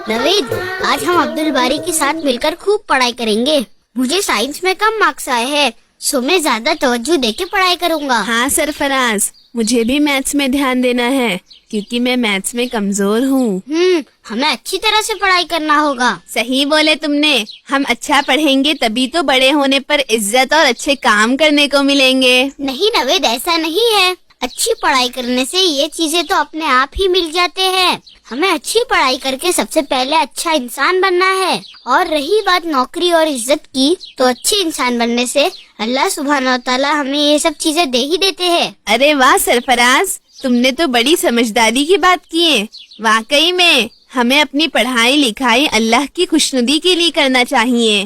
नवेद, आज हम अब्दुल बारी के साथ मिलकर खूब पढ़ाई करेंगे। मुझे साइंस में कम मार्क्स आए हैं, सो मैं ज्यादा तवज्जो देके पढ़ाई करूँगा। हाँ सरफराज, मुझे भी मैथ्स में ध्यान देना है क्योंकि मैं मैथ्स में कमजोर हूँ। हमें अच्छी तरह से पढ़ाई करना होगा। सही बोले तुमने, हम अच्छा पढ़ेंगे तभी तो बड़े होने पर इज्जत और अच्छे काम करने को मिलेंगे। नहीं नवेद, ऐसा नहीं है। अच्छी पढ़ाई करने से ये चीजें तो अपने आप ही मिल जाते हैं। हमें अच्छी पढ़ाई करके सबसे पहले अच्छा इंसान बनना है। और रही बात नौकरी और इज्जत की, तो अच्छे इंसान बनने से अल्लाह सुब्हानहू व तआला हमें ये सब चीजें दे ही देते हैं। अरे वाह सरफराज, तुमने तो बड़ी समझदारी की बात की है। वाकई में हमें अपनी पढ़ाई लिखाई अल्लाह की खुशनुदी के लिए करना चाहिए।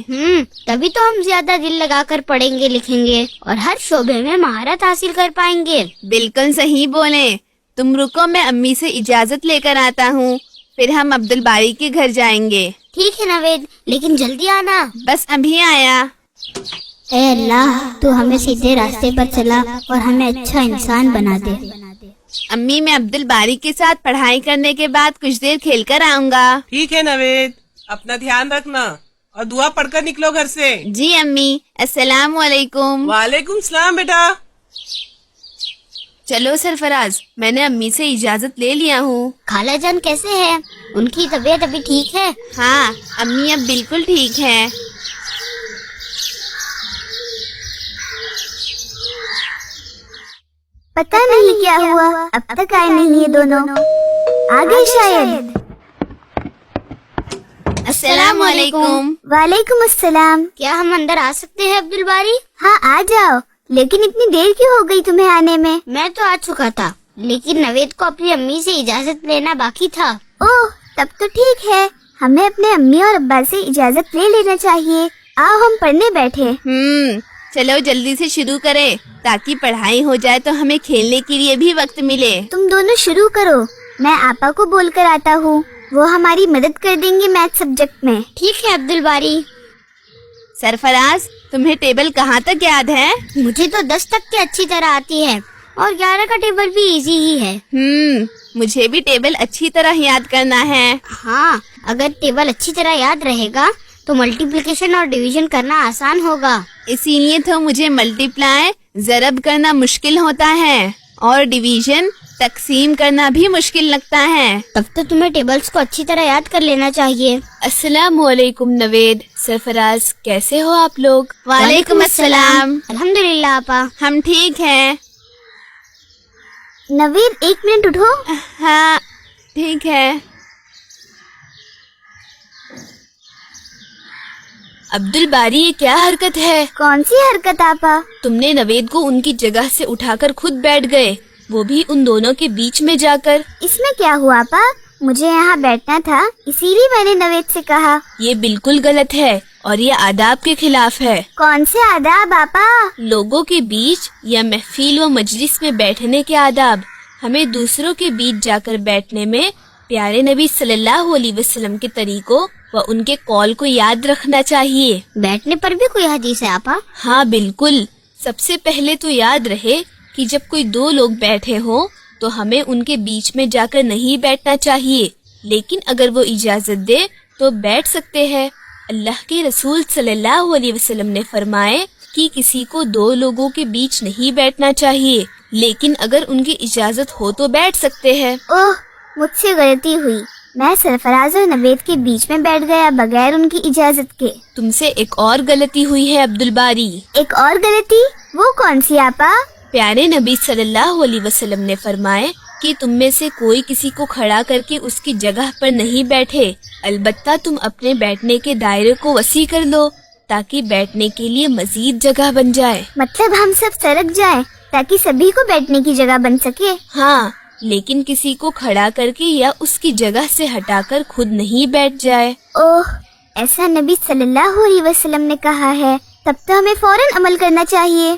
तभी तो हम ज्यादा दिल लगाकर पढ़ेंगे लिखेंगे और हर शोबे में महारत हासिल कर पाएंगे। बिल्कुल सही बोले। तुम रुको, मैं अम्मी से इजाजत लेकर आता हूँ, फिर हम अब्दुल बारी के घर जाएंगे। ठीक है नवेद, लेकिन जल्दी आना। बस अभी आया। ए अल्लाह, तू हमें सीधे रास्ते पर चला और हमें अच्छा इंसान बना दे। अम्मी, मैं अब्दुल बारी के साथ पढ़ाई करने के बाद कुछ देर खेल कर आऊँगा। ठीक है नवेद, अपना ध्यान रखना और दुआ पढ़कर निकलो घर से। जी अम्मी, अस्सलाम वालेकुम। वालेकुम सलाम बेटा। चलो सरफराज, मैंने अम्मी से इजाजत ले लिया हूँ। खाला जान कैसे है? उनकी तबीयत अभी ठीक है? हाँ, अम्मी अब बिल्कुल ठीक है। पता नहीं क्या हुआ, अब तक आए नहीं ये दोनों। आ गए शायद। अस्सलाम वालेकुम। वालेकुम अस्सलाम। क्या हम अंदर आ सकते हैं अब्दुल बारी? हाँ आ जाओ, लेकिन इतनी देर क्यों हो गई तुम्हें आने में? मैं तो आ चुका था, लेकिन नवेद को अपनी अम्मी से इजाजत लेना बाकी था। ओह, तब तो ठीक है। हमें अपने अम्मी और अब्बा से इजाजत ले लेना चाहिए। आओ हम पढ़ने बैठे। चलो जल्दी से शुरू करें ताकि पढ़ाई हो जाए तो हमें खेलने के लिए भी वक्त मिले। तुम दोनों शुरू करो, मैं आपा को बोल कर आता हूँ, वो हमारी मदद कर देंगे मैथ सब्जेक्ट में। ठीक है अब्दुल बारी। सरफराज, तुम्हें टेबल कहाँ तक याद है? मुझे तो 10 तक की अच्छी तरह आती है और 11 का टेबल भी इजी ही है। मुझे भी टेबल अच्छी तरह याद करना है। हाँ, अगर टेबल अच्छी तरह याद रहेगा तो मल्टीप्लिकेशन और डिवीजन करना आसान होगा। इसीलिए तो मुझे मल्टीप्लाई ज़रब करना मुश्किल होता है और डिवीजन तकसीम करना भी मुश्किल लगता है। तब तो तुम्हें टेबल्स को अच्छी तरह याद कर लेना चाहिए। अस्सलाम वालेकुम नवेद, सरफराज, कैसे हो आप लोग? वालेकुम अस्सलाम। अल्हम्दुलिल्लाह आपा, हम ठीक हैं। नवीद, 1 मिनट उठो। हाँ ठीक है। अब्दुल बारी, ये क्या हरकत है? कौन सी हरकत आपा? तुमने नवेद को उनकी जगह से उठाकर खुद बैठ गए, वो भी उन दोनों के बीच में जाकर। इसमें क्या हुआ आपा? मुझे यहाँ बैठना था, इसीलिए मैंने नवेद से कहा। ये बिल्कुल गलत है और ये आदाब के खिलाफ है। कौन से आदाब आपा? लोगों के बीच या महफिल व मजलिस में बैठने के आदाब। हमें दूसरों के बीच जाकर बैठने में प्यारे नबी सल्लल्लाहु अलैहि वसल्लम के तरीकों व उनके कौल को याद रखना चाहिए। बैठने पर भी कोई हदीस है आपा? हाँ बिल्कुल। सबसे पहले तो याद रहे कि जब कोई 2 लोग बैठे हो तो हमें उनके बीच में जाकर नहीं बैठना चाहिए, लेकिन अगर वो इजाजत दे तो बैठ सकते हैं। अल्लाह के रसूल सल्लल्लाहु अलैहि वसल्लम ने फरमाए कि किसी को 2 लोगों के बीच नहीं बैठना चाहिए, लेकिन अगर उनकी इजाजत हो तो बैठ सकते हैं। ओह, मुझसे गलती हुई। मैं सरफराज और नवेद के बीच में बैठ गया बगैर उनकी इजाजत के। तुमसे एक और गलती हुई है अब्दुल बारी। एक और गलती? वो कौन सी आपा? प्यारे नबी सल्लल्लाहु अलैहि वसल्लम ने फरमाए कि तुम में से कोई किसी को खड़ा करके उसकी जगह पर नहीं बैठे, अलबत्ता तुम अपने बैठने के दायरे को वसी कर लो ताकि बैठने के लिए मजीद जगह बन जाए। मतलब हम सब सरक जाएं ताकि सभी को बैठने की जगह बन सके? हाँ, लेकिन किसी को खड़ा करके या उसकी जगह से हटाकर खुद नहीं बैठ जाए। ओह, ऐसा नबी सल्लल्लाहु अलैहि वसल्लम ने कहा है, तब तो हमें फौरन अमल करना चाहिए।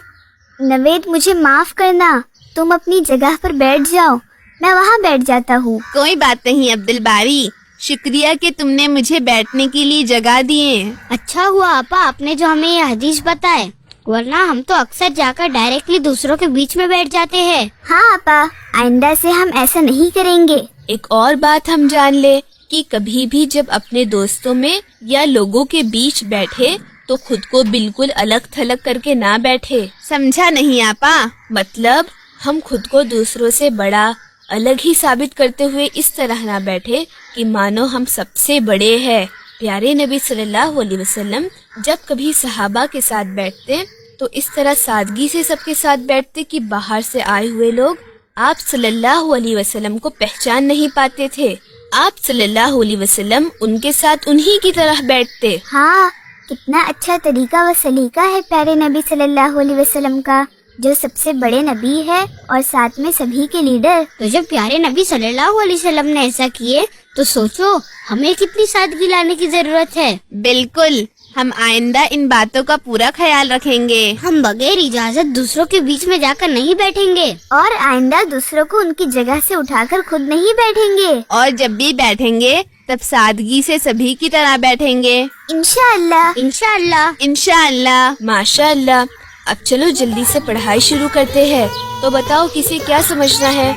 नवेद, मुझे माफ करना, तुम अपनी जगह पर बैठ जाओ, मैं वहाँ बैठ जाता हूँ। कोई बात नहीं अब्दुल बारी, शुक्रिया कि तुमने मुझे बैठने के लिए जगह दिए। अच्छा हुआ आपा आपने जो हमें ये हदीस बताए, वरना हम तो अक्सर जाकर डायरेक्टली दूसरों के बीच में बैठ जाते हैं। हाँ आपा, आइंदा से हम ऐसा नहीं करेंगे। एक और बात हम जान ले کہ کبھی بھی جب اپنے دوستوں میں یا لوگوں کے بیچ بیٹھے تو خود کو بالکل الگ تھلگ کر کے نہ بیٹھے. سمجھا نہیں آپا. مطلب ہم خود کو دوسروں سے بڑا الگ ہی ثابت کرتے ہوئے اس طرح نہ بیٹھے کہ مانو ہم سب سے بڑے ہیں. پیارے نبی صلی اللہ علیہ وسلم جب کبھی صحابہ کے ساتھ بیٹھتے تو اس طرح سادگی سے سب کے ساتھ بیٹھتے کہ باہر سے آئے ہوئے لوگ آپ صلی اللہ علیہ وسلم کو پہچان نہیں پاتے تھے. آپ صلی اللہ علیہ وسلم ان کے ساتھ انہی کی طرح بیٹھتے. ہاں، کتنا اچھا طریقہ و سلیقہ ہے پیارے نبی صلی اللہ علیہ وسلم کا، جو سب سے بڑے نبی ہے اور ساتھ میں سبھی کے لیڈر. تو جب پیارے نبی صلی اللہ علیہ وسلم نے ایسا کیے تو سوچو ہمیں کتنی سادگی لانے کی ضرورت ہے. بالکل، ہم آئندہ ان باتوں کا پورا خیال رکھیں گے. ہم بغیر اجازت دوسروں کے بیچ میں جا کر نہیں بیٹھیں گے. اور آئندہ دوسروں کو ان کی جگہ سے اٹھا کر خود نہیں بیٹھیں گے. اور جب بھی بیٹھیں گے تب سادگی سے سبھی کی طرح بیٹھیں گے. انشاءاللہ. انشاءاللہ. انشاءاللہ. ماشاء اللہ. اب چلو جلدی سے پڑھائی شروع کرتے ہیں. تو بتاؤ کسی کیا سمجھنا ہے؟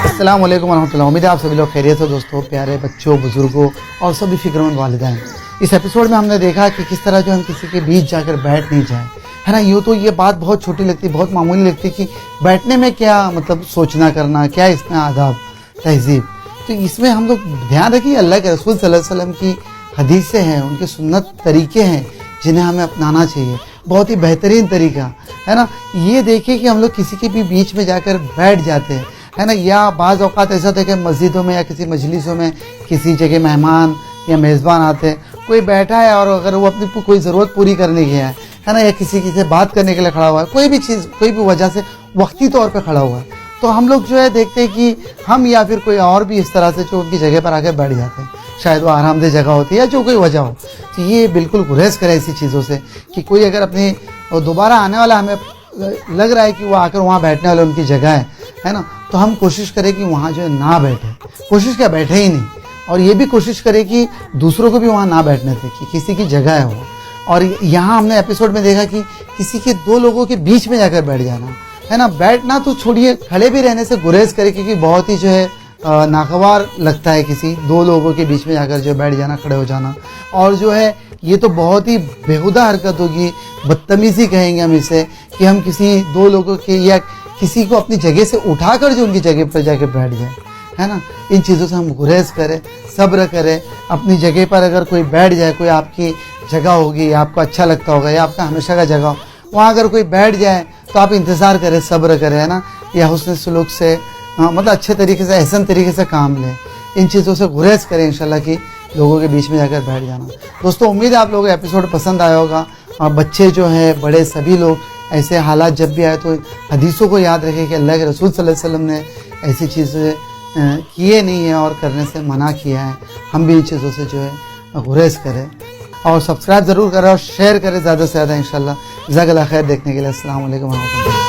السلام علیکم ورحمۃ اللہ. امید ہے آپ سبھی لوگ خیریت سے دوستوں، پیارے بچوں، بزرگوں اور سبھی فکر مند والدین. اس ایپیسوڈ میں ہم نے دیکھا کہ کس طرح جو ہم کسی کے بیچ جا کر بیٹھ نہیں جائیں، ہے نا. یوں تو یہ بات بہت چھوٹی لگتی، بہت معمولی لگتی کہ بیٹھنے میں کیا مطلب سوچنا کرنا، کیا اس میں آداب تہذیب. تو اس میں ہم لوگ دھیان رکھیے اللہ کے رسول صلی اللہ علیہ وسلم کی حدیثیں ہیں، ان کے سنت طریقے ہیں جنہیں ہمیں اپنانا چاہیے. بہت ہی بہترین طریقہ ہے نا. یہ دیکھیے کہ ہم لوگ کسی کے بھی بیچ میں جا کر بیٹھ جاتے ہیں، ہے نا. یا بعض اوقات ایسا ہوتا ہے کہ مسجدوں میں یا کسی مجلسوں میں کسی جگہ مہمان یا میزبان آتے ہیں، کوئی بیٹھا ہے اور اگر وہ اپنی کوئی ضرورت پوری کرنے گیا ہے نا، یا کسی سے بات کرنے کے لیے کھڑا ہوا ہے، کوئی بھی چیز کوئی بھی وجہ سے وقتی طور پہ کھڑا ہوا ہے، تو ہم لوگ جو ہے دیکھتے ہیں کہ ہم یا پھر کوئی اور بھی اس طرح سے جو ان کی جگہ پر آ کے بیٹھ جاتے ہیں. شاید وہ آرام دہ جگہ ہوتی ہے یا جو کوئی وجہ ہو. تو یہ بالکل گریز کرے ایسی چیزوں سے کہ کوئی اگر اپنی دوبارہ آنے والا ہمیں لگ رہا ہے کہ وہ آ کر وہاں بیٹھنے والے ان کی جگہ ہے نا، تو ہم کوشش کریں کہ وہاں جو ہے نہ بیٹھے. کوشش کیا، بیٹھے ہی نہیں. اور یہ بھی کوشش کرے کہ دوسروں کو بھی وہاں نہ بیٹھنے دے کہ کسی کی جگہ ہے وہ. اور یہاں ہم نے ایپیسوڈ میں دیکھا کہ کسی کے دو لوگوں کے بیچ میں جا کر بیٹھ جانا، ہے نا. بیٹھنا تو چھوڑیے، کھڑے بھی رہنے سے گریز کرے کیونکہ بہت ہی جو ہے ناگوار لگتا ہے کسی دو لوگوں کے بیچ میں جا کر جو بیٹھ جانا، کھڑے ہو جانا. اور جو ہے یہ تو بہت ہی بےہودہ حرکت ہوگی، بدتمیزی کہیں گے ہم اسے، کہ ہم کسی دو لوگوں کے یا کسی کو اپنی جگہ سے اٹھا کر جو ان کی جگہ پر جا کے بیٹھ جائیں، ہے نا. ان چیزوں سے ہم گریز کریں، صبر کریں. اپنی جگہ پر اگر کوئی بیٹھ جائے، کوئی آپ کی جگہ ہوگی یا آپ کو اچھا لگتا ہوگا یا آپ کا ہمیشہ کا جگہ ہو، وہاں اگر کوئی بیٹھ جائے تو آپ انتظار کریں، صبر کریں، ہے نا. یا حسن سلوک سے مطلب اچھے طریقے سے، احسن طریقے سے کام لیں. ان چیزوں سے گریز کریں انشاءاللہ کہ لوگوں کے بیچ میں جا کر بیٹھ جانا. دوستو امید ہے آپ لوگوں کو ایپیسوڈ پسند آیا ہوگا. بچے جو ہیں، بڑے، سبھی لوگ ایسے حالات جب بھی آئے تو حدیثوں کو یاد رکھیں کہ اللہ کے رسول صلی اللہ علیہ وسلم نے ایسی چیزیں کیے نہیں ہیں اور کرنے سے منع کیا ہے. ہم بھی ان چیزوں سے جو ہے گریز کریں اور سبسکرائب ضرور کریں اور شیئر کریں زیادہ سے زیادہ انشاءاللہ. جزاک اللہ خیر دیکھنے کے لیے. السلام علیکم ورحمۃ اللہ.